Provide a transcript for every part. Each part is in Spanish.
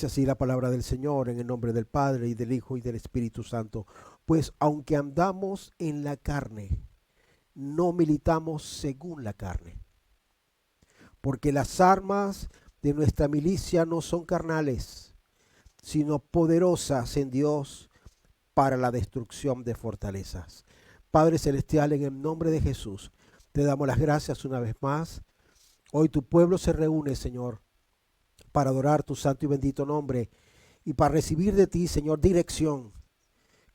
Dice así la palabra del Señor en el nombre del Padre y del Hijo y del Espíritu Santo. Pues aunque andamos en la carne, no militamos según la carne. Porque las armas de nuestra milicia no son carnales, sino poderosas en Dios para la destrucción de fortalezas. Padre Celestial, en el nombre de Jesús, te damos las gracias una vez más. Hoy tu pueblo se reúne, Señor, para adorar tu santo y bendito nombre y para recibir de ti, Señor, dirección,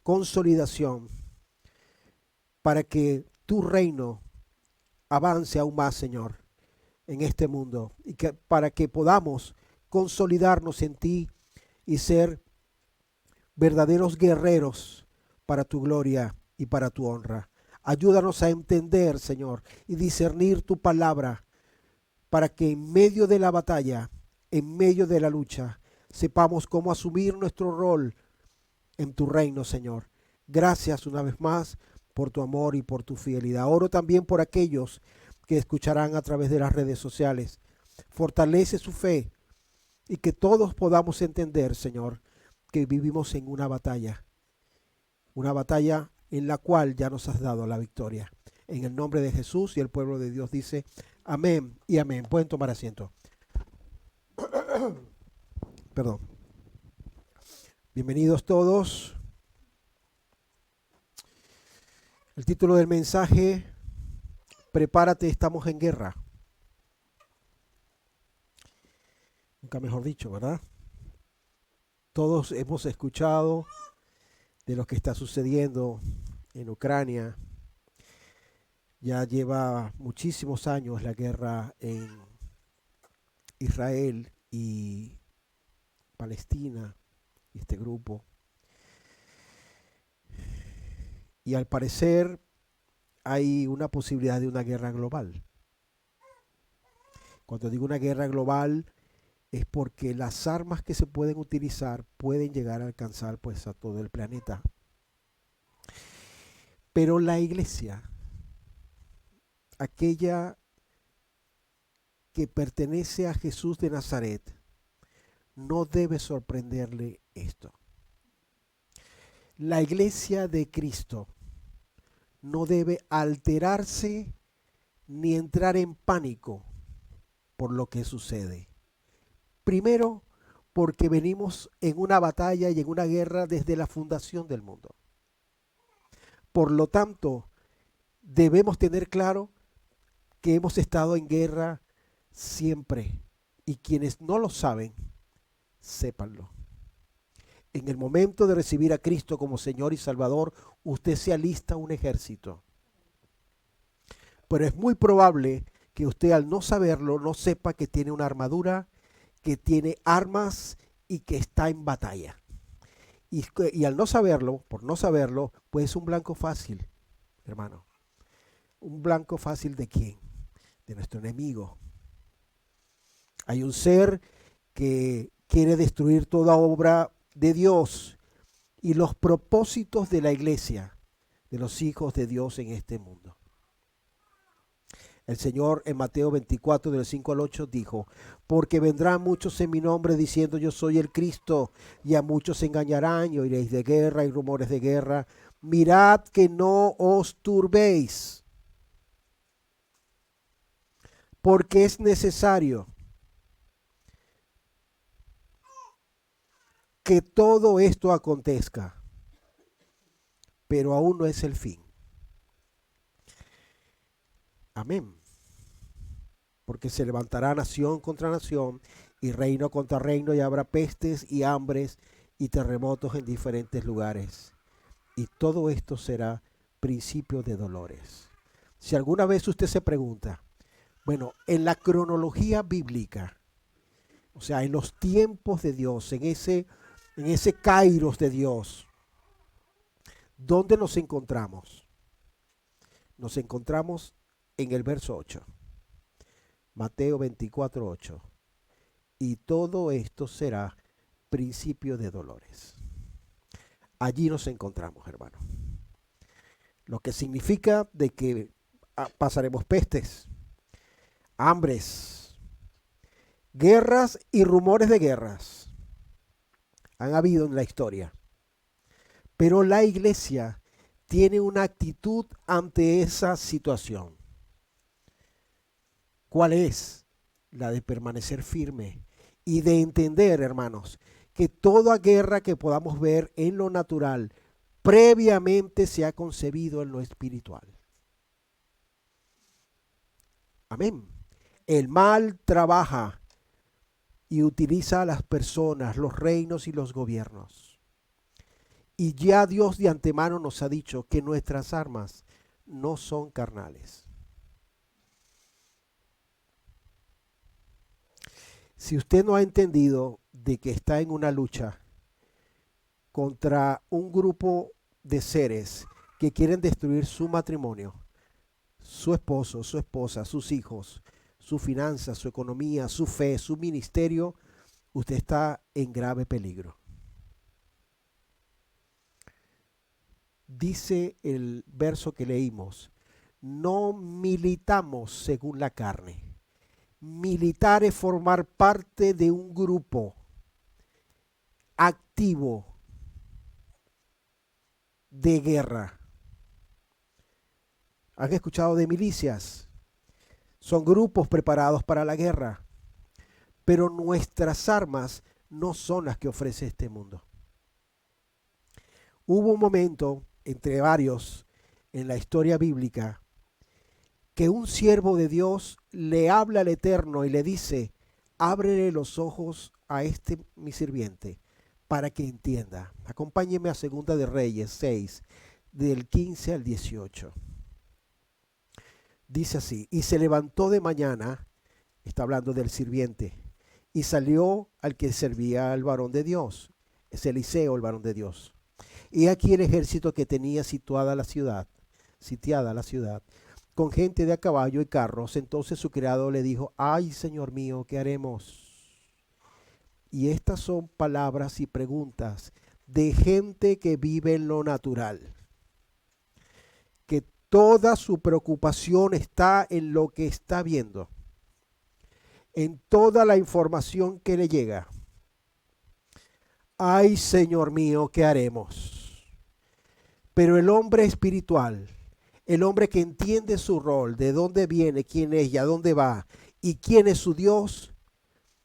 consolidación, para que tu reino avance aún más, Señor, en este mundo y que para que podamos consolidarnos en ti y ser verdaderos guerreros para tu gloria y para tu honra. Ayúdanos a entender, Señor, y discernir tu palabra para que en medio de la batalla, en medio de la lucha, sepamos cómo asumir nuestro rol en tu reino, Señor. Gracias una vez más por tu amor y por tu fidelidad. Oro también por aquellos que escucharán a través de las redes sociales. Fortalece su fe y que todos podamos entender, Señor, que vivimos en una batalla en la cual ya nos has dado la victoria. En el nombre de Jesús, y el pueblo de Dios dice amén y amén. Pueden tomar asiento. Perdón. Bienvenidos todos. El título del mensaje: prepárate, estamos en guerra. Nunca mejor dicho, ¿verdad? Todos hemos escuchado de lo que está sucediendo en Ucrania. Ya lleva muchísimos años la guerra en Israel y Palestina, este grupo. Y al parecer hay una posibilidad de una guerra global. Cuando digo una guerra global es porque las armas que se pueden utilizar pueden llegar a alcanzar pues a todo el planeta. Pero la iglesia, aquella que pertenece a Jesús de Nazaret, no debe sorprenderle esto. La iglesia de Cristo no debe alterarse ni entrar en pánico por lo que sucede. Primero, porque venimos en una batalla y en una guerra desde la fundación del mundo. Por lo tanto, debemos tener claro que hemos estado en guerra siempre, y quienes no lo saben, sépanlo. En el momento de recibir a Cristo como Señor y Salvador, usted se alista un ejército. Pero es muy probable que usted, al no saberlo, no sepa que tiene una armadura, que tiene armas y que está en batalla. Y al no saberlo, por no saberlo, pues es un blanco fácil, hermano. ¿Un blanco fácil de quién? De nuestro enemigo. Hay un ser que quiere destruir toda obra de Dios y los propósitos de la iglesia, de los hijos de Dios en este mundo. El Señor en Mateo 24, del 5 al 8, dijo: porque vendrán muchos en mi nombre diciendo yo soy el Cristo, y a muchos se engañarán, y oiréis de guerra y rumores de guerra. Mirad que no os turbéis, porque es necesario que todo esto acontezca, pero aún no es el fin. Amén. Porque se levantará nación contra nación y reino contra reino, y habrá pestes y hambres y terremotos en diferentes lugares. Y todo esto será principio de dolores. Si alguna vez usted se pregunta, bueno, en la cronología bíblica, o sea, en los tiempos de Dios, en ese kairos de Dios, ¿dónde nos encontramos? Nos encontramos en el verso 8. Mateo 24, 8. Y todo esto será principio de dolores. Allí nos encontramos, hermano. Lo que significa de que pasaremos pestes, hambres, guerras y rumores de guerras. Han habido en la historia. Pero la iglesia tiene una actitud ante esa situación. ¿Cuál es? La de permanecer firme y de entender, hermanos, que toda guerra que podamos ver en lo natural previamente se ha concebido en lo espiritual. Amén. El mal trabaja y utiliza a las personas, los reinos y los gobiernos. Y ya Dios de antemano nos ha dicho que nuestras armas no son carnales. Si usted no ha entendido de que está en una lucha contra un grupo de seres que quieren destruir su matrimonio, su esposo, su esposa, sus hijos, su finanzas, su economía, su fe, su ministerio, usted está en grave peligro. Dice el verso que leímos, no militamos según la carne. Militar es formar parte de un grupo activo de guerra. ¿Han escuchado de milicias? Son grupos preparados para la guerra, pero nuestras armas no son las que ofrece este mundo. Hubo un momento, entre varios, en la historia bíblica, que un siervo de Dios le habla al Eterno y le dice, ábrele los ojos a este mi sirviente para que entienda. Acompáñeme a Segunda de Reyes 6, del 15 al 18. Dice así, y se levantó de mañana, está hablando del sirviente, y salió al que servía al varón de Dios, es Eliseo el varón de Dios. Y aquí el ejército que tenía sitiada la ciudad, con gente de a caballo y carros. Entonces su criado le dijo, ay, Señor mío, ¿qué haremos? Y estas son palabras y preguntas de gente que vive en lo natural, que toda su preocupación está en lo que está viendo, en toda la información que le llega. Ay, Señor mío, ¿qué haremos? Pero el hombre espiritual, el hombre que entiende su rol, de dónde viene, quién es y a dónde va, y quién es su Dios,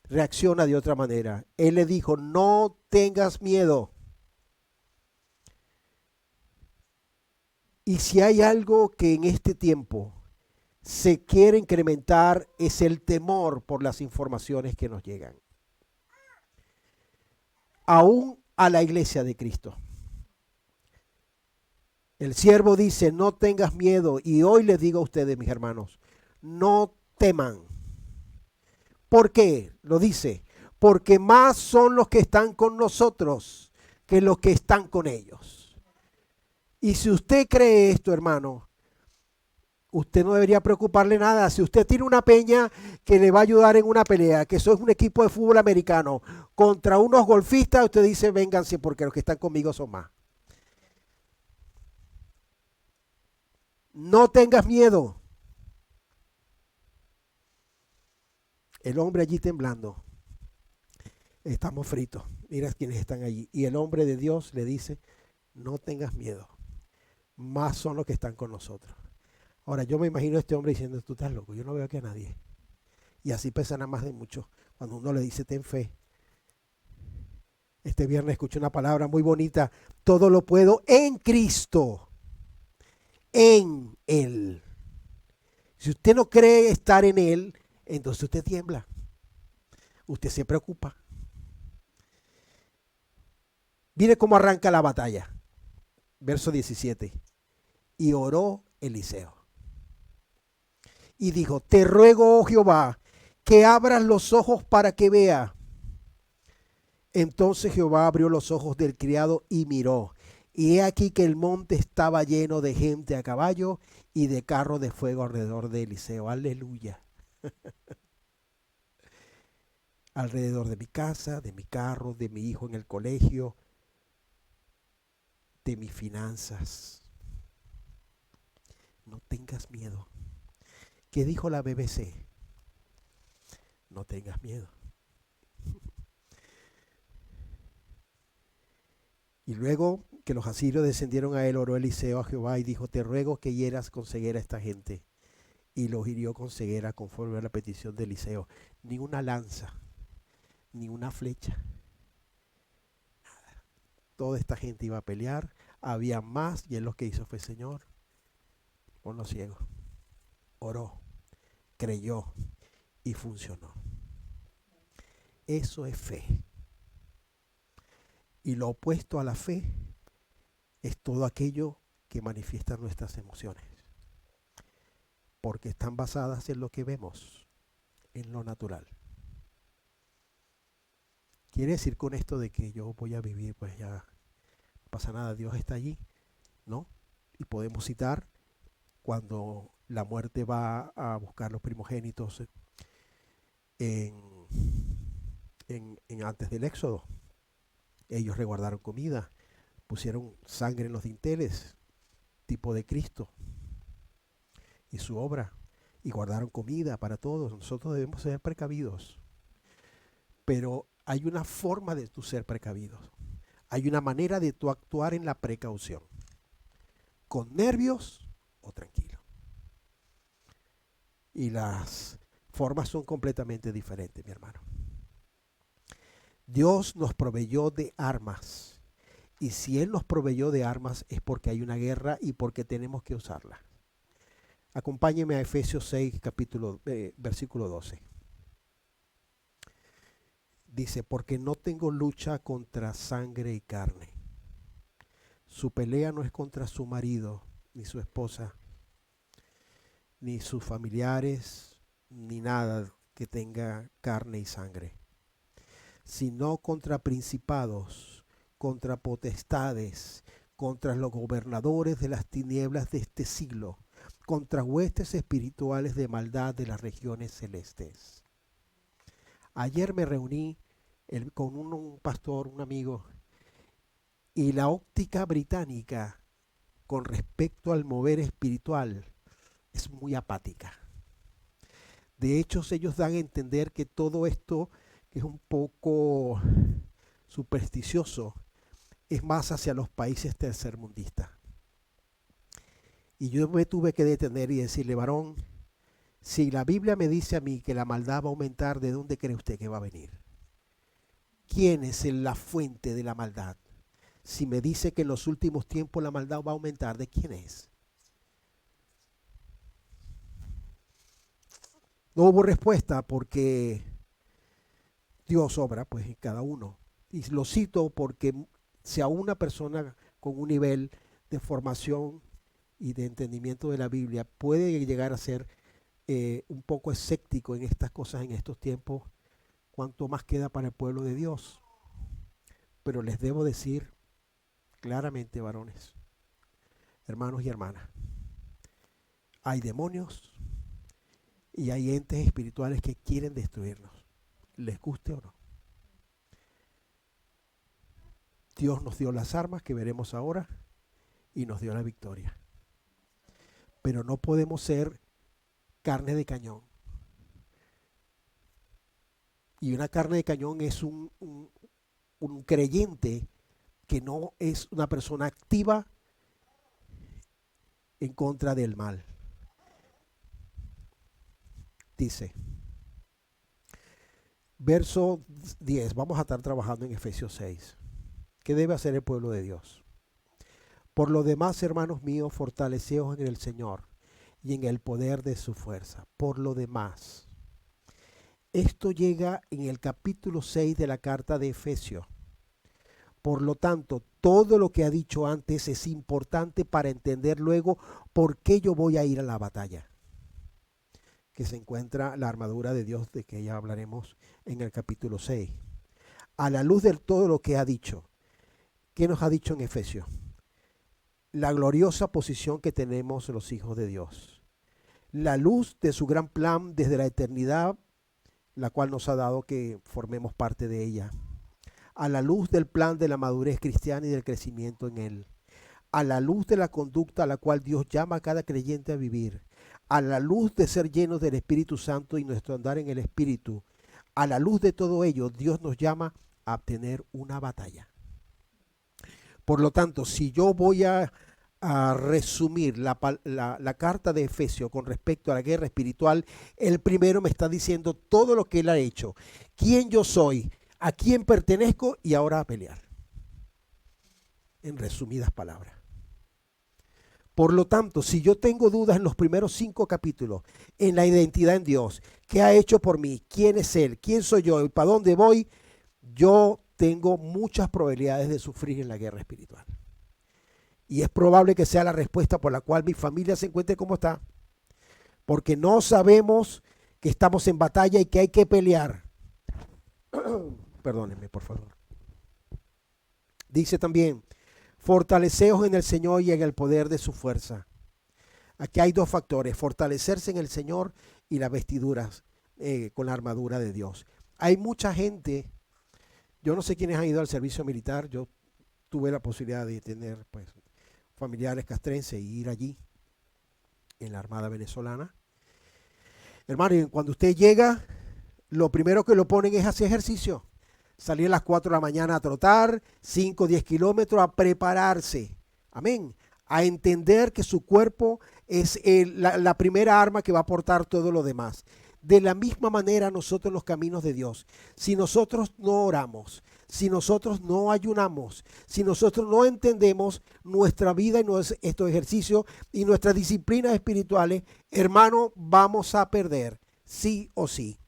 reacciona de otra manera. Él le dijo, no tengas miedo. Y si hay algo que en este tiempo se quiere incrementar, es el temor por las informaciones que nos llegan. Aún a la iglesia de Cristo. El siervo dice, no tengas miedo. Y hoy les digo a ustedes, mis hermanos, no teman. ¿Por qué? Lo dice, porque más son los que están con nosotros que los que están con ellos. Y si usted cree esto, hermano, usted no debería preocuparle nada. Si usted tiene una peña que le va a ayudar en una pelea, que eso es un equipo de fútbol americano, contra unos golfistas, usted dice, vénganse porque los que están conmigo son más. No tengas miedo. El hombre allí temblando. Estamos fritos. Mira quienes están allí. Y el hombre de Dios le dice, no tengas miedo. Más son los que están con nosotros. Ahora yo me imagino a este hombre diciendo, tú estás loco, yo no veo aquí a nadie. Y así pesan a más de muchos. Cuando uno le dice, ten fe. Este viernes escuché una palabra muy bonita. Todo lo puedo en Cristo. En Él. Si usted no cree estar en Él, entonces usted tiembla. Usted se preocupa. Mire cómo arranca la batalla. Verso 17. Y oró Eliseo. Y dijo, te ruego, oh Jehová, que abras los ojos para que vea. Entonces Jehová abrió los ojos del criado y miró. Y he aquí que el monte estaba lleno de gente a caballo y de carros de fuego alrededor de Eliseo. Aleluya. Alrededor de mi casa, de mi carro, de mi hijo en el colegio, de mis finanzas. No tengas miedo. ¿Qué dijo la BBC? No tengas miedo. Y luego que los asirios descendieron a él, oró Eliseo a Jehová y dijo, te ruego que hieras con ceguera a esta gente. Y los hirió con ceguera conforme a la petición de Eliseo. Ni una lanza, ni una flecha. Toda esta gente iba a pelear, había más, y él lo que hizo fue, Señor, ponlo ciego. Oró, creyó y funcionó. Eso es fe. Y lo opuesto a la fe es todo aquello que manifiesta nuestras emociones, porque están basadas en lo que vemos, en lo natural. ¿Quiere decir con esto de que yo voy a vivir, pues ya no pasa nada, Dios está allí? ¿No? Y podemos citar cuando la muerte va a buscar los primogénitos antes del Éxodo. Ellos resguardaron comida, pusieron sangre en los dinteles, tipo de Cristo y su obra, y guardaron comida para todos. Nosotros debemos ser precavidos, pero hay una forma de tu ser precavido. Hay una manera de tu actuar en la precaución, con nervios o tranquilo. Y las formas son completamente diferentes, mi hermano. Dios nos proveyó de armas. Y si Él nos proveyó de armas es porque hay una guerra y porque tenemos que usarla. Acompáñeme a Efesios 6, versículo 12. Dice, porque no tengo lucha contra sangre y carne. Su pelea no es contra su marido, ni su esposa, ni sus familiares, ni nada que tenga carne y sangre, sino contra principados, contra potestades, contra los gobernadores de las tinieblas de este siglo, contra huestes espirituales de maldad de las regiones celestes. Ayer me reuní con un pastor, un amigo, y la óptica británica con respecto al mover espiritual es muy apática. De hecho, ellos dan a entender que todo esto, que es un poco supersticioso, es más hacia los países tercermundistas. Y yo me tuve que detener y decirle, varón, si la Biblia me dice a mí que la maldad va a aumentar, ¿de dónde cree usted que va a venir? ¿Quién es la fuente de la maldad? Si me dice que en los últimos tiempos la maldad va a aumentar, ¿de quién es? No hubo respuesta porque Dios obra pues en cada uno. Y lo cito porque si a una persona con un nivel de formación y de entendimiento de la Biblia puede llegar a ser un poco escéptico en estas cosas en estos tiempos, cuánto más queda para el pueblo de Dios. Pero les debo decir claramente, varones, hermanos y hermanas, hay demonios y hay entes espirituales que quieren destruirnos, les guste o no. Dios nos dio las armas que veremos ahora y nos dio la victoria. Pero no podemos ser carne de cañón. Y una carne de cañón es un creyente que no es una persona activa en contra del mal. Dice, verso 10, vamos a estar trabajando en Efesios 6. ¿Qué debe hacer el pueblo de Dios? Por lo demás, hermanos míos, fortaleceos en el Señor y en el poder de su fuerza. Por lo demás. Esto llega en el capítulo 6 de la carta de Efesios. Por lo tanto, todo lo que ha dicho antes es importante para entender luego por qué yo voy a ir a la batalla. Que se encuentra la armadura de Dios, de que ya hablaremos en el capítulo 6. A la luz de todo lo que ha dicho. ¿Qué nos ha dicho en Efesios? La gloriosa posición que tenemos los hijos de Dios. La luz de su gran plan desde la eternidad, la cual nos ha dado que formemos parte de ella. A la luz del plan de la madurez cristiana y del crecimiento en él. A la luz de la conducta a la cual Dios llama a cada creyente a vivir. A la luz de ser llenos del Espíritu Santo y nuestro andar en el Espíritu. A la luz de todo ello, Dios nos llama a tener una batalla. Por lo tanto, si yo voy a resumir la carta de Efesios con respecto a la guerra espiritual, el primero me está diciendo todo lo que él ha hecho, quién yo soy, a quién pertenezco y ahora a pelear. En resumidas palabras. Por lo tanto, si yo tengo dudas en los primeros 5 capítulos, en la identidad en Dios, qué ha hecho por mí, quién es Él, quién soy yo y para dónde voy, yo tengo muchas probabilidades de sufrir en la guerra espiritual. Y es probable que sea la respuesta por la cual mi familia se encuentre como está. Porque no sabemos que estamos en batalla y que hay que pelear. Perdónenme, por favor. Dice también, fortaleceos en el Señor y en el poder de su fuerza. Aquí hay 2 factores, fortalecerse en el Señor y las vestiduras con la armadura de Dios. Hay mucha gente, yo no sé quiénes han ido al servicio militar, yo tuve la posibilidad de tener pues familiares castrenses y ir allí en la Armada venezolana. Hermano, cuando usted llega, lo primero que lo ponen es hacer ejercicio. Salir a las 4 de la mañana a trotar, 5, 10 kilómetros, a prepararse. Amén. A entender que su cuerpo es la primera arma que va a aportar todo lo demás. De la misma manera nosotros en los caminos de Dios. Si nosotros no oramos, si nosotros no ayunamos, si nosotros no entendemos nuestra vida y estos ejercicios y nuestras disciplinas espirituales, hermano, vamos a perder, sí o sí.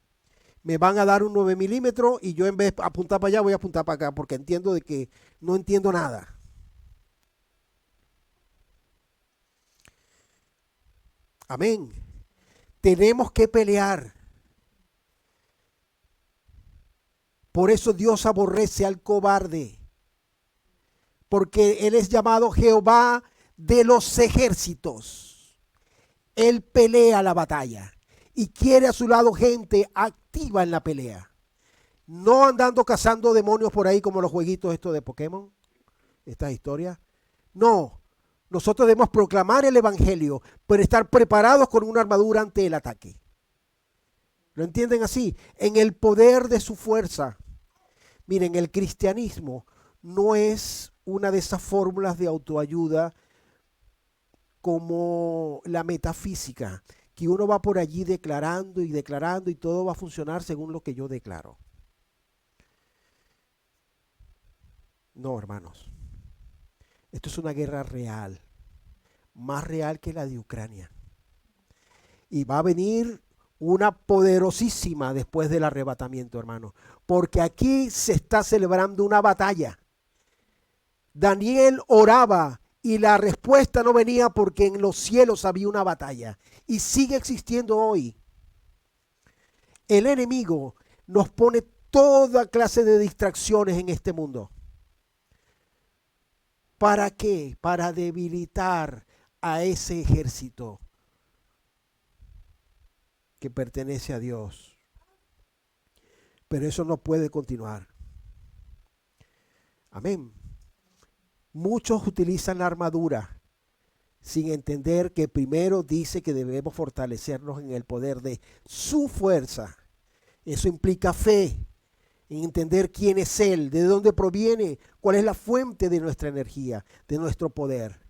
Me van a dar un 9 milímetros y yo en vez de apuntar para allá voy a apuntar para acá porque entiendo de que no entiendo nada. Amén. Tenemos que pelear. Por eso Dios aborrece al cobarde. Porque Él es llamado Jehová de los ejércitos. Él pelea la batalla y quiere a su lado gente activa en la pelea. No andando cazando demonios por ahí como los jueguitos estos de Pokémon, estas historias. No, nosotros debemos proclamar el evangelio, pero estar preparados con una armadura ante el ataque. ¿Lo entienden así? En el poder de su fuerza. Miren, el cristianismo no es una de esas fórmulas de autoayuda como la metafísica, que uno va por allí declarando y todo va a funcionar según lo que yo declaro. No, hermanos. Esto es una guerra real, más real que la de Ucrania. Y va a venir una poderosísima después del arrebatamiento, hermano. Porque aquí se está celebrando una batalla. Daniel oraba y la respuesta no venía porque en los cielos había una batalla. Y sigue existiendo hoy. El enemigo nos pone toda clase de distracciones en este mundo. ¿Para qué? Para debilitar a ese ejército que pertenece a Dios. Pero eso no puede continuar. Amén. Muchos utilizan la armadura sin entender que primero dice que debemos fortalecernos en el poder de su fuerza. Eso implica fe, en entender quién es Él, de dónde proviene, cuál es la fuente de nuestra energía, de nuestro poder.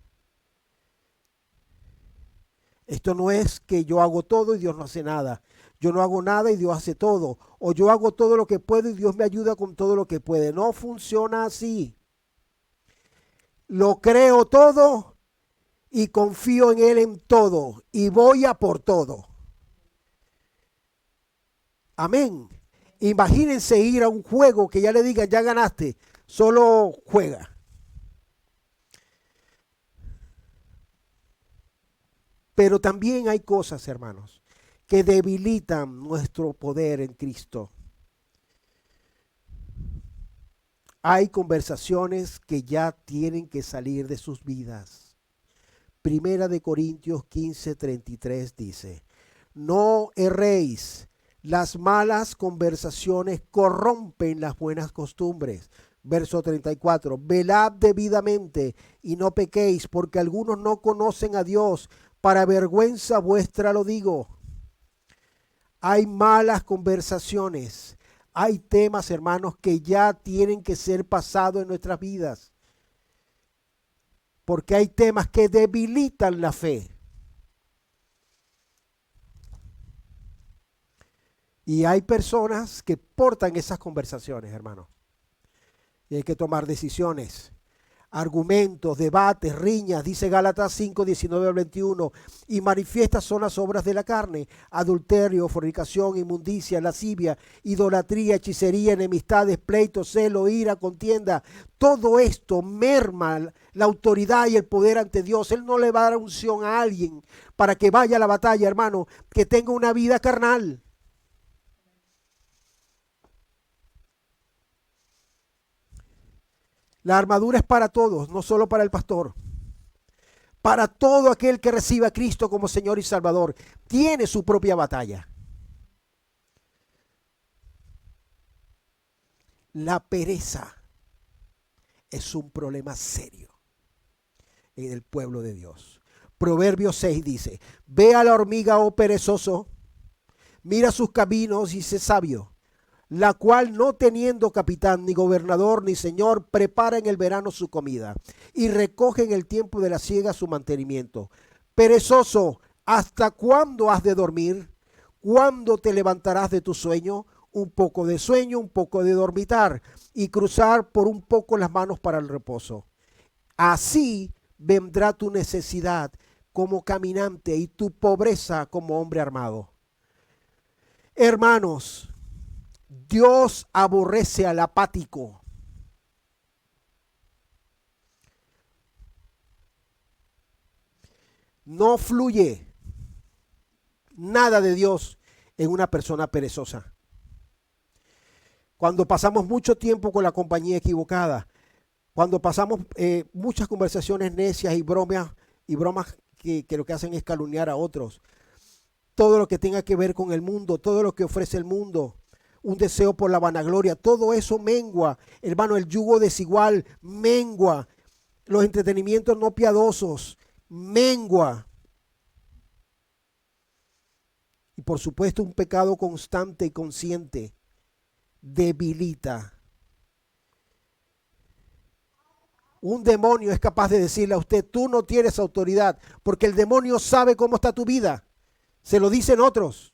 Esto no es que yo hago todo y Dios no hace nada. Yo no hago nada y Dios hace todo. O yo hago todo lo que puedo y Dios me ayuda con todo lo que puede. No funciona así. Lo creo todo y confío en Él en todo. Y voy a por todo. Amén. Imagínense ir a un juego que ya le digan, ya ganaste. Solo juega. Pero también hay cosas, hermanos, que debilitan nuestro poder en Cristo. Hay conversaciones que ya tienen que salir de sus vidas. Primera de Corintios 15:33 dice, no erréis, las malas conversaciones corrompen las buenas costumbres. Verso 34, velad debidamente y no pequéis, porque algunos no conocen a Dios. Para vergüenza vuestra lo digo. Hay malas conversaciones. Hay temas, hermanos, que ya tienen que ser pasados en nuestras vidas. porque hay temas que debilitan la fe. Y hay personas que portan esas conversaciones, hermano. Y hay que tomar decisiones, argumentos, debates, riñas, dice Gálatas 5, 19 al 21, y manifiestas son las obras de la carne: adulterio, fornicación, inmundicia, lascivia, idolatría, hechicería, enemistades, pleitos, celo, ira, contienda. Todo esto merma la autoridad y el poder ante Dios. Él no le va a dar unción a alguien para que vaya a la batalla, hermano, que tenga una vida carnal. La armadura es para todos, no solo para el pastor. Para todo aquel que reciba a Cristo como Señor y Salvador, tiene su propia batalla. La pereza es un problema serio en el pueblo de Dios. Proverbios 6 dice: ve a la hormiga, oh perezoso, mira sus caminos y sé sabio, la cual, no teniendo capitán, ni gobernador, ni señor, prepara en el verano su comida y recoge en el tiempo de la siega su mantenimiento. Perezoso, ¿hasta cuándo has de dormir? ¿Cuándo te levantarás de tu sueño? Un poco de sueño, un poco de dormitar, y cruzar por un poco las manos para el reposo. Así vendrá tu necesidad como caminante y tu pobreza como hombre armado. Hermanos, Dios aborrece al apático. No fluye nada de Dios en una persona perezosa. Cuando pasamos mucho tiempo con la compañía equivocada, cuando pasamos muchas conversaciones necias y bromas que lo que hacen es calumniar a otros, todo lo que tenga que ver con el mundo, todo lo que ofrece el mundo, un deseo por la vanagloria, todo eso mengua, hermano. El yugo desigual mengua, los entretenimientos no piadosos mengua, y por supuesto un pecado constante y consciente debilita. Un demonio es capaz de decirle a usted: tú no tienes autoridad, porque el demonio sabe cómo está tu vida. Se lo dicen otros.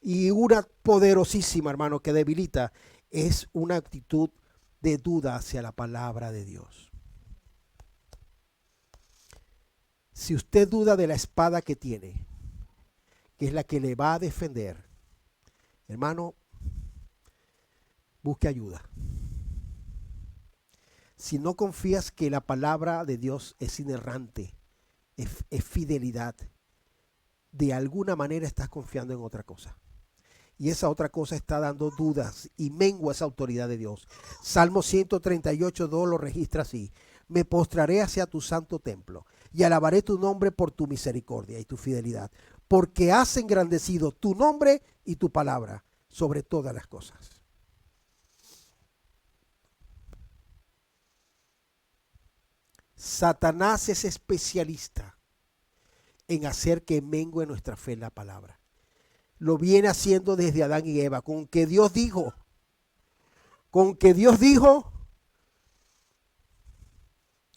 Y una poderosísima, hermano, que debilita es una actitud de duda hacia la palabra de Dios. Si usted duda de la espada que tiene, que es la que le va a defender, hermano, busque ayuda. Si no confías que la palabra de Dios es inerrante, es fidelidad, de alguna manera estás confiando en otra cosa. Y esa otra cosa está dando dudas y mengua esa autoridad de Dios. Salmo 138:2 lo registra así: me postraré hacia tu santo templo y alabaré tu nombre por tu misericordia y tu fidelidad, porque has engrandecido tu nombre y tu palabra sobre todas las cosas. Satanás es especialista en hacer que mengue nuestra fe en la palabra. Lo viene haciendo desde Adán y Eva. Con que Dios dijo,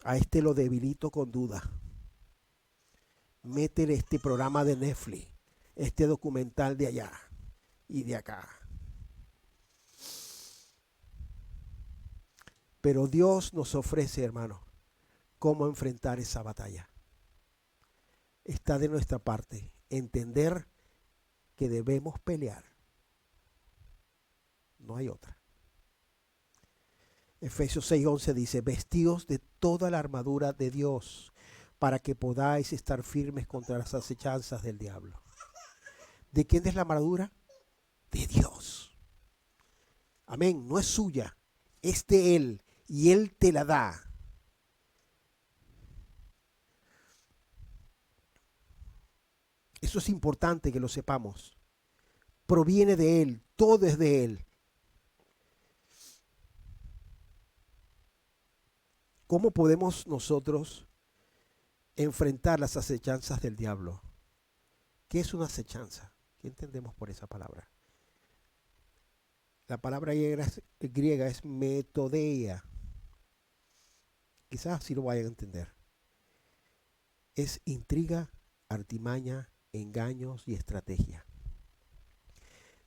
a este lo debilito con duda. Métele este programa de Netflix, este documental de allá y de acá. Pero Dios nos ofrece, hermano, cómo enfrentar esa batalla. Está de nuestra parte entender que debemos pelear. No hay otra. Efesios 6:11 dice: vestíos de toda la armadura de Dios para que podáis estar firmes contra las acechanzas del diablo. ¿De quién es la armadura? De Dios. Amén. No es suya, es de Él y Él te la da. Eso es importante que lo sepamos. Proviene de Él, todo es de Él. ¿Cómo podemos nosotros enfrentar las acechanzas del diablo? ¿Qué es una acechanza? ¿Qué entendemos por esa palabra? La palabra griega es metodeia. quizás así lo vayan a entender. Es intriga, artimaña, engaños y estrategia.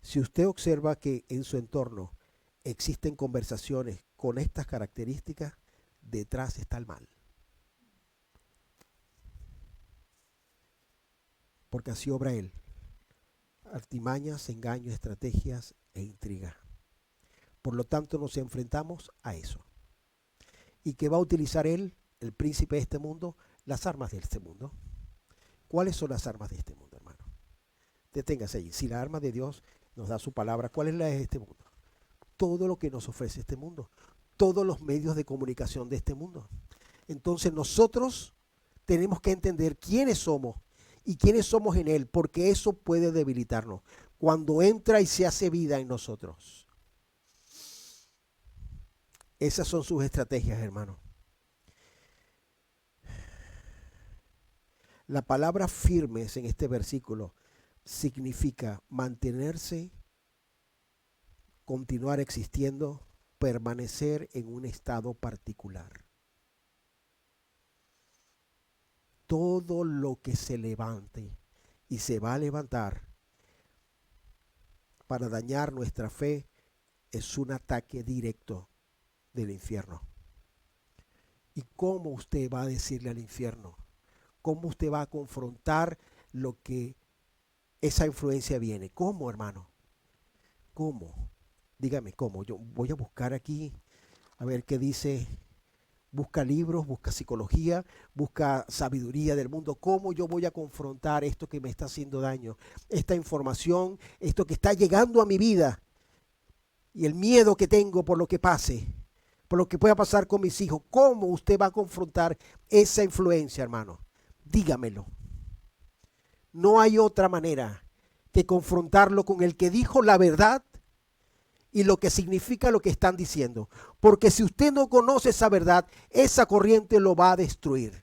Si usted observa que en su entorno existen conversaciones con estas características, detrás está el mal. Porque así obra él. Artimañas, engaños, estrategias e intrigas. Por lo tanto, nos enfrentamos a eso. ¿Y qué va a utilizar él, el príncipe de este mundo? Las armas de este mundo. ¿Cuáles son las armas de este mundo, hermano? Deténgase allí. Si la arma de Dios nos da su palabra, ¿cuál es la de este mundo? Todo lo que nos ofrece este mundo. Todos los medios de comunicación de este mundo. Entonces nosotros tenemos que entender quiénes somos y quiénes somos en Él, porque eso puede debilitarnos cuando entra y se hace vida en nosotros. Esas son sus estrategias, hermano. La palabra firmes en este versículo significa mantenerse, continuar existiendo, permanecer en un estado particular. Todo lo que se levante y se va a levantar para dañar nuestra fe es un ataque directo del infierno. ¿Y cómo usted va a decirle al infierno? ¿Cómo usted va a confrontar lo que esa influencia viene? ¿Cómo, hermano? ¿Cómo? Dígame cómo. Yo voy a buscar aquí a ver qué dice. Busca libros, busca psicología, busca sabiduría del mundo. ¿Cómo yo voy a confrontar esto que me está haciendo daño? Esta información, esto que está llegando a mi vida y el miedo que tengo por lo que pase, por lo que pueda pasar con mis hijos. ¿Cómo usted va a confrontar esa influencia, hermano? Dígamelo. No hay otra manera que confrontarlo con el que dijo la verdad y lo que significa lo que están diciendo. Porque si usted no conoce esa verdad, esa corriente lo va a destruir.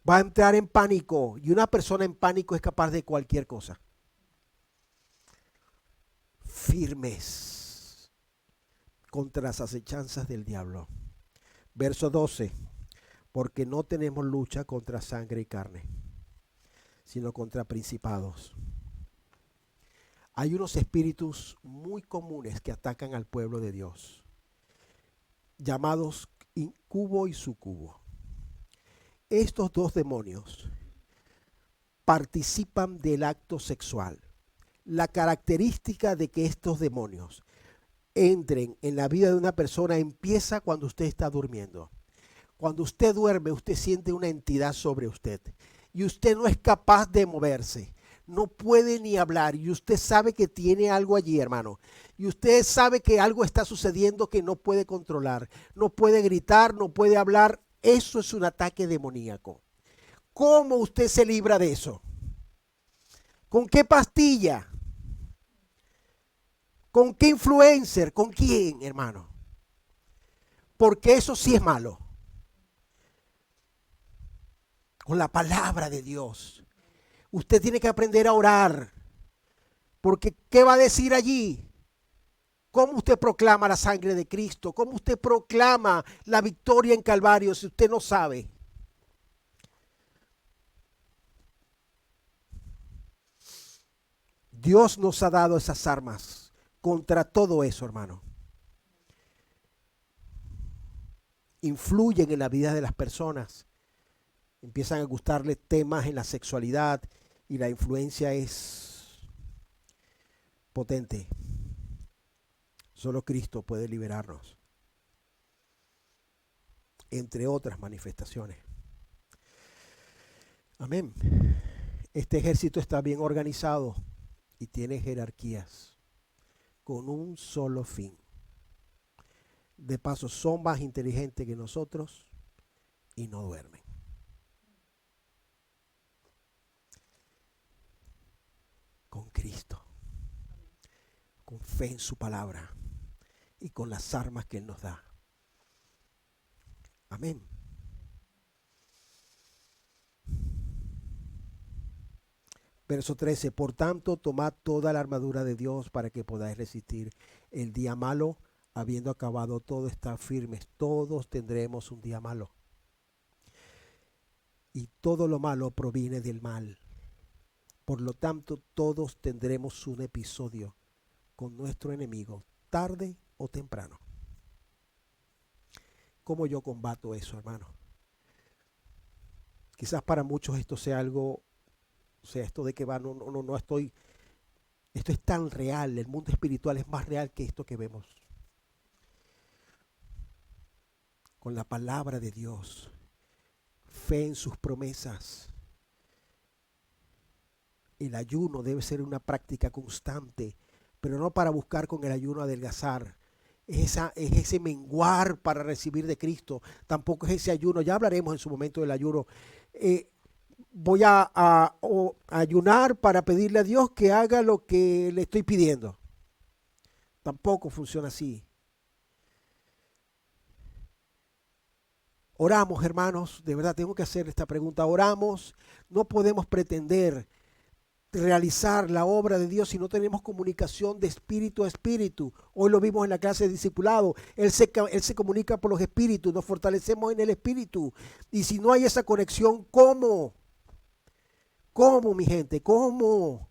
Va a entrar en pánico y una persona en pánico es capaz de cualquier cosa. Firmes contra las acechanzas del diablo. Verso 12. Porque no tenemos lucha contra sangre y carne, sino contra principados. Hay unos espíritus muy comunes que atacan al pueblo de Dios, llamados incubo y sucubo. Estos dos demonios participan del acto sexual. La característica de que estos demonios entren en la vida de una persona empieza cuando usted está durmiendo. Cuando usted duerme, usted siente una entidad sobre usted y usted no es capaz de moverse. No puede ni hablar y usted sabe que tiene algo allí, hermano. Y usted sabe que algo está sucediendo que no puede controlar. No puede gritar, no puede hablar. Eso es un ataque demoníaco. ¿Cómo usted se libra de eso? ¿Con qué pastilla? ¿Con qué influencer? ¿Con quién, hermano? Porque eso sí es malo. Con la palabra de Dios. Usted tiene que aprender a orar. Porque ¿qué va a decir allí? ¿Cómo usted proclama la sangre de Cristo? ¿Cómo usted proclama la victoria en Calvario si usted no sabe? Dios nos ha dado esas armas contra todo eso, hermano. Influyen en la vida de las personas. Empiezan a gustarle temas en la sexualidad y la influencia es potente. Solo Cristo puede liberarnos, entre otras manifestaciones. Amén. Este ejército está bien organizado y tiene jerarquías con un solo fin. De paso, son más inteligentes que nosotros y no duermen. Con Cristo, con fe en su palabra y con las armas que Él nos da. Amén. Verso 13, por tanto, tomad toda la armadura de Dios para que podáis resistir el día malo, habiendo acabado todo, estar firmes. Todos tendremos un día malo. Y todo lo malo proviene del mal. Por lo tanto, todos tendremos un episodio con nuestro enemigo, tarde o temprano. ¿Cómo yo combato eso, hermano? Quizás para muchos esto sea algo, o sea, esto de que va, no estoy, esto es tan real, el mundo espiritual es más real que esto que vemos. Con la palabra de Dios, fe en sus promesas. El ayuno debe ser una práctica constante, pero no para buscar con el ayuno adelgazar. Es ese menguar para recibir de Cristo. Tampoco es ese ayuno. Ya hablaremos en su momento del ayuno. Voy a ayunar para pedirle a Dios que haga lo que le estoy pidiendo. Tampoco funciona así. Oramos, hermanos. De verdad tengo que hacer esta pregunta. Oramos. No podemos pretender realizar la obra de Dios si no tenemos comunicación de espíritu a espíritu. Hoy lo vimos en la clase de discipulado. Él se comunica por los espíritus, nos fortalecemos en el espíritu. Y si no hay esa conexión, ¿cómo? ¿Cómo, mi gente? ¿Cómo?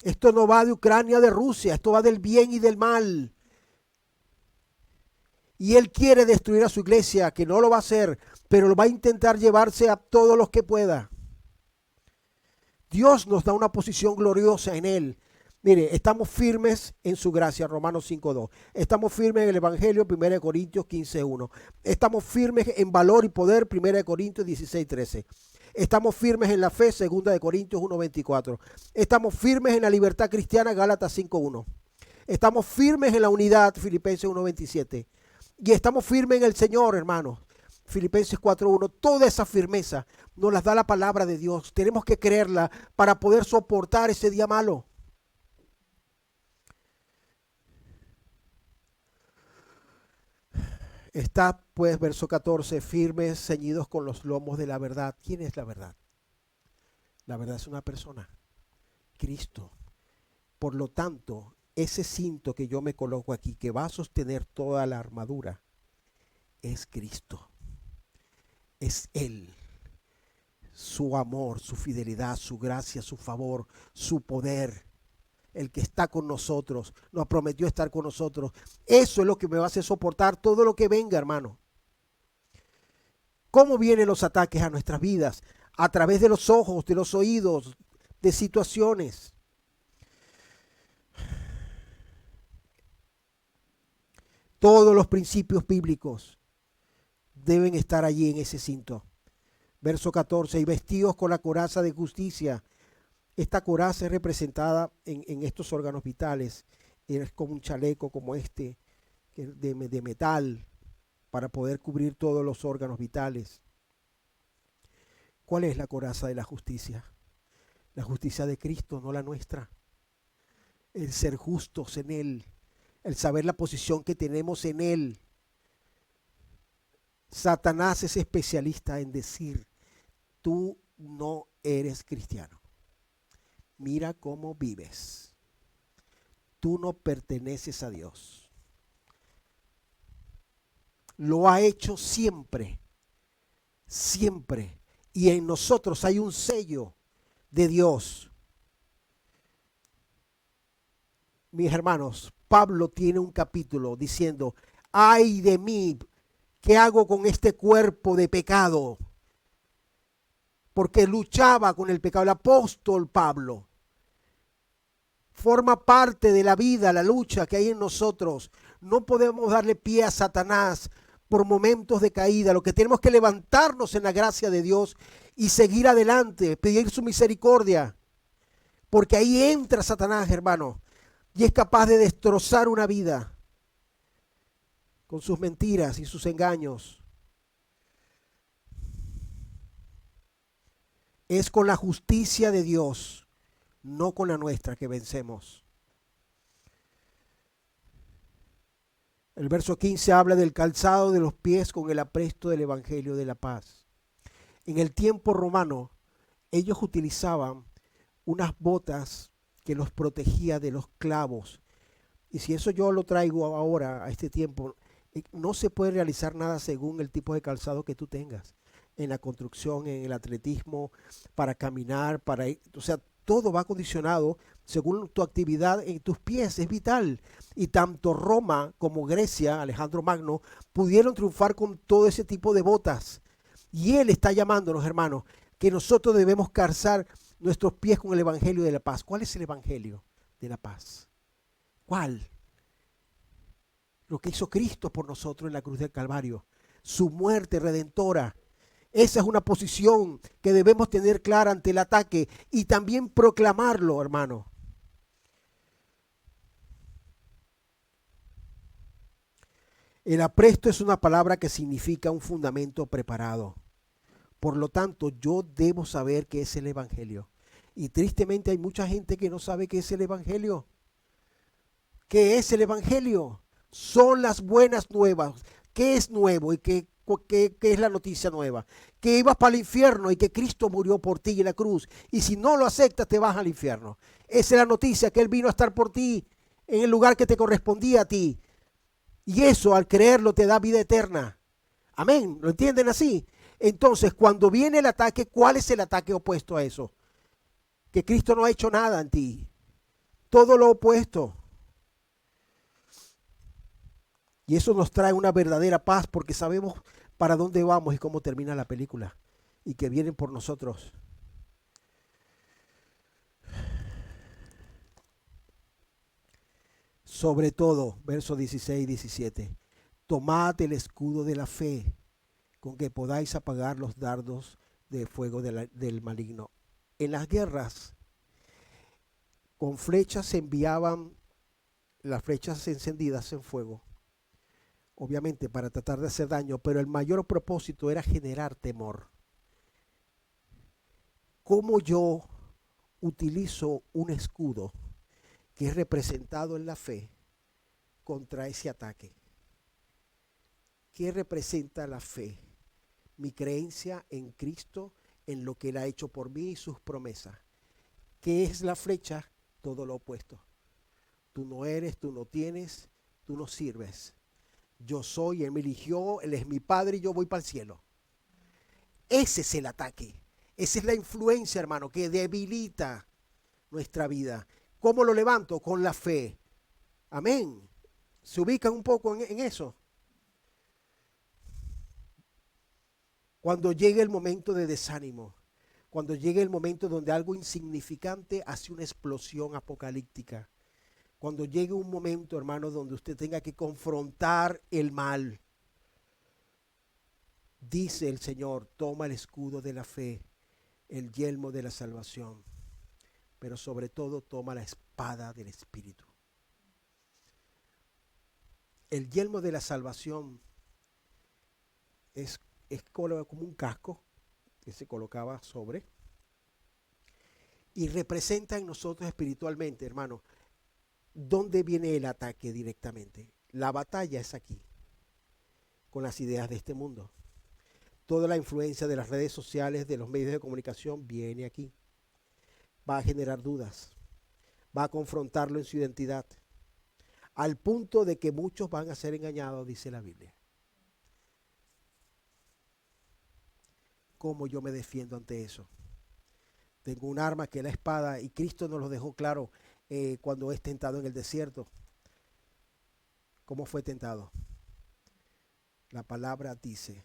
Esto no va de Ucrania, de Rusia, esto va del bien y del mal. Y él quiere destruir a su iglesia, que no lo va a hacer, pero lo va a intentar llevarse a todos los que pueda. Dios nos da una posición gloriosa en Él. Mire, estamos firmes en su gracia, Romanos 5.2. Estamos firmes en el Evangelio, 1 Corintios 15.1. Estamos firmes en valor y poder, 1 Corintios 16.13. Estamos firmes en la fe, 2 Corintios 1.24. Estamos firmes en la libertad cristiana, Gálatas 5.1. Estamos firmes en la unidad, Filipenses 1.27. Y estamos firmes en el Señor, hermanos. Filipenses 4.1, toda esa firmeza nos las da la palabra de Dios. Tenemos que creerla para poder soportar ese día malo. Está pues, verso 14, firmes, ceñidos con los lomos de la verdad. ¿Quién es la verdad? La verdad es una persona, Cristo. Por lo tanto, ese cinto que yo me coloco aquí, que va a sostener toda la armadura, es Cristo. Es Él, su amor, su fidelidad, su gracia, su favor, su poder, el que está con nosotros, nos prometió estar con nosotros. Eso es lo que me va a hacer soportar todo lo que venga, hermano. ¿Cómo vienen los ataques a nuestras vidas? A través de los ojos, de los oídos, de situaciones. Todos los principios bíblicos deben estar allí en ese cinto. Verso 14, y vestidos con la coraza de justicia. Esta coraza es representada en estos órganos vitales. Es como un chaleco como este, de metal, para poder cubrir todos los órganos vitales. ¿Cuál es la coraza de la justicia? La justicia de Cristo, no la nuestra. El ser justos en Él, el saber la posición que tenemos en Él. Satanás es especialista en decir, tú no eres cristiano. Mira cómo vives. Tú no perteneces a Dios. Lo ha hecho siempre, siempre. Y en nosotros hay un sello de Dios. Mis hermanos, Pablo tiene un capítulo diciendo, ay de mí, ¿qué hago con este cuerpo de pecado? Porque luchaba con el pecado. El apóstol Pablo forma parte de la vida, la lucha que hay en nosotros. No podemos darle pie a Satanás por momentos de caída. Lo que tenemos que levantarnos en la gracia de Dios y seguir adelante, pedir su misericordia. Porque ahí entra Satanás, hermano, y es capaz de destrozar una vida con sus mentiras y sus engaños. Es con la justicia de Dios, no con la nuestra, que vencemos. El verso 15 habla del calzado de los pies con el apresto del Evangelio de la paz. En el tiempo romano, ellos utilizaban unas botas que los protegía de los clavos Y si eso yo lo traigo ahora, a este tiempo, no se puede realizar nada según el tipo de calzado que tú tengas. En la construcción, en el atletismo, para caminar, para ir, o sea, todo va condicionado según tu actividad en tus pies, es vital. Y tanto Roma como Grecia, Alejandro Magno, pudieron triunfar con todo ese tipo de botas. Y él está llamándonos, hermanos, que nosotros debemos calzar nuestros pies con el Evangelio de la paz. ¿Cuál es el Evangelio de la paz? ¿Cuál? Lo que hizo Cristo por nosotros en la cruz del Calvario, su muerte redentora. Esa es una posición que debemos tener clara ante el ataque y también proclamarlo, hermano. El apresto es una palabra que significa un fundamento preparado. Por lo tanto, yo debo saber qué es el Evangelio. Y tristemente hay mucha gente que no sabe qué es el Evangelio. ¿Qué es el Evangelio? Son las buenas nuevas. ¿Qué es nuevo y qué es la noticia nueva? Que ibas para el infierno y que Cristo murió por ti en la cruz. Y si no lo aceptas, te vas al infierno. Esa es la noticia, que Él vino a estar por ti en el lugar que te correspondía a ti. Y eso, al creerlo, te da vida eterna. Amén. ¿Lo entienden así? Entonces, cuando viene el ataque, ¿cuál es el ataque opuesto a eso? Que Cristo no ha hecho nada en ti. Todo lo opuesto. Y eso nos trae una verdadera paz porque sabemos para dónde vamos y cómo termina la película. Y que vienen por nosotros. Sobre todo, versos 16 y 17. Tomad el escudo de la fe con que podáis apagar los dardos de fuego del maligno. En las guerras, con flechas se enviaban las flechas encendidas en fuego, obviamente para tratar de hacer daño, pero el mayor propósito era generar temor. ¿Cómo yo utilizo un escudo que es representado en la fe contra ese ataque? ¿Qué representa la fe? Mi creencia en Cristo, en lo que Él ha hecho por mí y sus promesas. ¿Qué es la flecha? Todo lo opuesto. Tú no eres, tú no tienes, tú no sirves. Yo soy, Él me eligió, Él es mi Padre y yo voy para el cielo. Ese es el ataque. Esa es la influencia, hermano, que debilita nuestra vida. ¿Cómo lo levanto? Con la fe. Amén. ¿Se ubican un poco en eso? Cuando llegue el momento de desánimo, cuando llegue el momento donde algo insignificante hace una explosión apocalíptica, cuando llegue un momento, hermano, donde usted tenga que confrontar el mal, dice el Señor, toma el escudo de la fe, el yelmo de la salvación, pero sobre todo toma la espada del Espíritu. El yelmo de la salvación es como un casco que se colocaba sobre y representa en nosotros espiritualmente, hermano, ¿dónde viene el ataque directamente? La batalla es aquí, con las ideas de este mundo. Toda la influencia de las redes sociales, de los medios de comunicación, viene aquí. Va a generar dudas, va a confrontarlo en su identidad, al punto de que muchos van a ser engañados, dice la Biblia. ¿Cómo yo me defiendo ante eso? Tengo un arma que es la espada y Cristo nos lo dejó claro cuando es tentado en el desierto. ¿Cómo fue tentado? La palabra dice,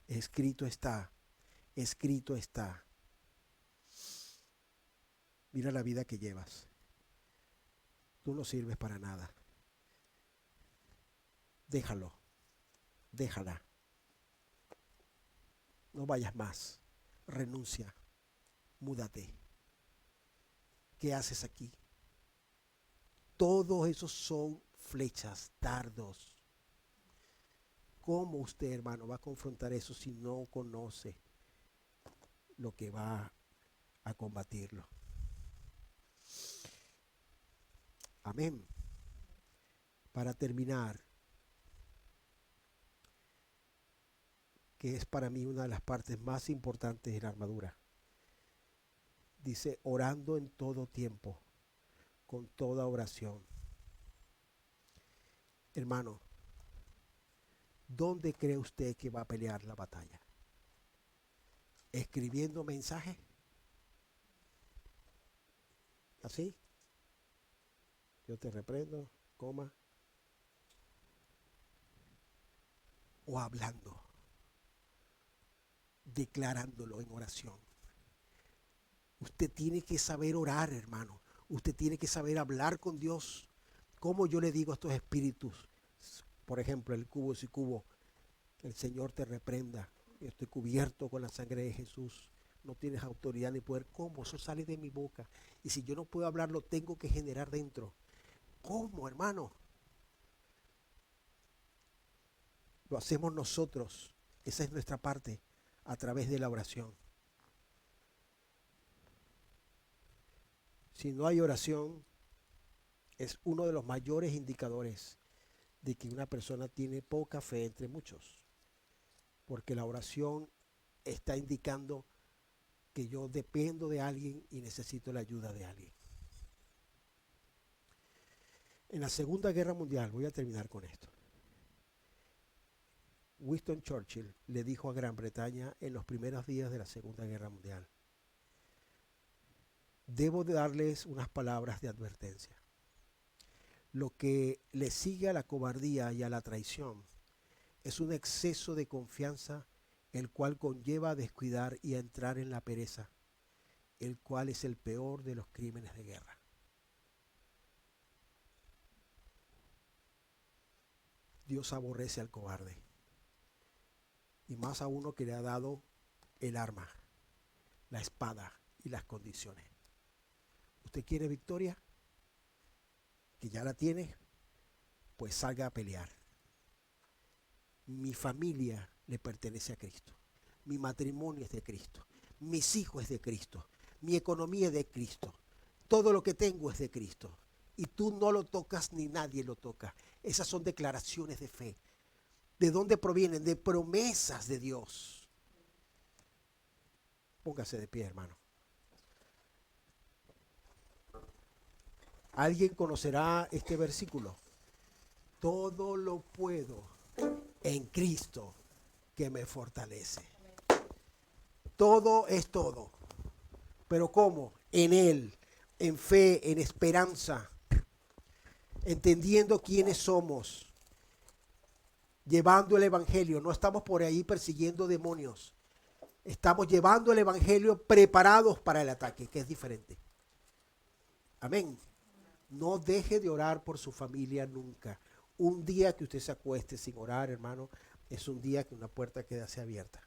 escrito está, escrito está. Mira la vida que llevas. Tú no sirves para nada. Déjalo, déjala. No vayas más. Renuncia. Múdate. ¿Qué haces aquí? Todos esos son flechas, dardos. ¿Cómo usted, hermano, va a confrontar eso si no conoce lo que va a combatirlo? Amén. Para terminar, que es para mí una de las partes más importantes de la armadura. Dice, orando en todo tiempo, con toda oración Hermano, ¿dónde cree usted que va a pelear la batalla? ¿Escribiendo mensajes? ¿Así? Yo te reprendo, coma. ¿O hablando? Declarándolo en oración. Usted tiene que saber orar, hermano. Usted tiene que saber hablar con Dios. ¿Cómo yo le digo a estos espíritus? Por ejemplo, el cubo y cubo. El Señor te reprenda. Yo estoy cubierto con la sangre de Jesús. No tienes autoridad ni poder. ¿Cómo? Eso sale de mi boca. Y si yo no puedo hablar, lo tengo que generar dentro. ¿Cómo, hermano? Lo hacemos nosotros. Esa es nuestra parte a través de la oración. Si no hay oración, es uno de los mayores indicadores de que una persona tiene poca fe entre muchos. Porque la oración está indicando que yo dependo de alguien y necesito la ayuda de alguien. En la Segunda Guerra Mundial, voy a terminar con esto. Winston Churchill le dijo a Gran Bretaña en los primeros días de la Segunda Guerra Mundial: debo de darles unas palabras de advertencia. Lo que le sigue a la cobardía y a la traición es un exceso de confianza, el cual conlleva a descuidar y a entrar en la pereza, el cual es el peor de los crímenes de guerra. Dios aborrece al cobarde, y más a uno que le ha dado el arma, la espada y las condiciones. ¿Usted quiere victoria? Que ya la tiene, pues salga a pelear. Mi familia le pertenece a Cristo. Mi matrimonio es de Cristo. Mis hijos es de Cristo. Mi economía es de Cristo. Todo lo que tengo es de Cristo. Y tú no lo tocas ni nadie lo toca. Esas son declaraciones de fe. ¿De dónde provienen? De promesas de Dios. Póngase de pie, hermano. ¿Alguien conocerá este versículo? Todo lo puedo en Cristo que me fortalece. Todo es todo. Pero ¿cómo? En Él, en fe, en esperanza, entendiendo quiénes somos, llevando el Evangelio. No estamos por ahí persiguiendo demonios. Estamos llevando el Evangelio preparados para el ataque, que es diferente. Amén. No deje de orar por su familia nunca. Un día que usted se acueste sin orar, hermano, es un día que una puerta queda así abierta.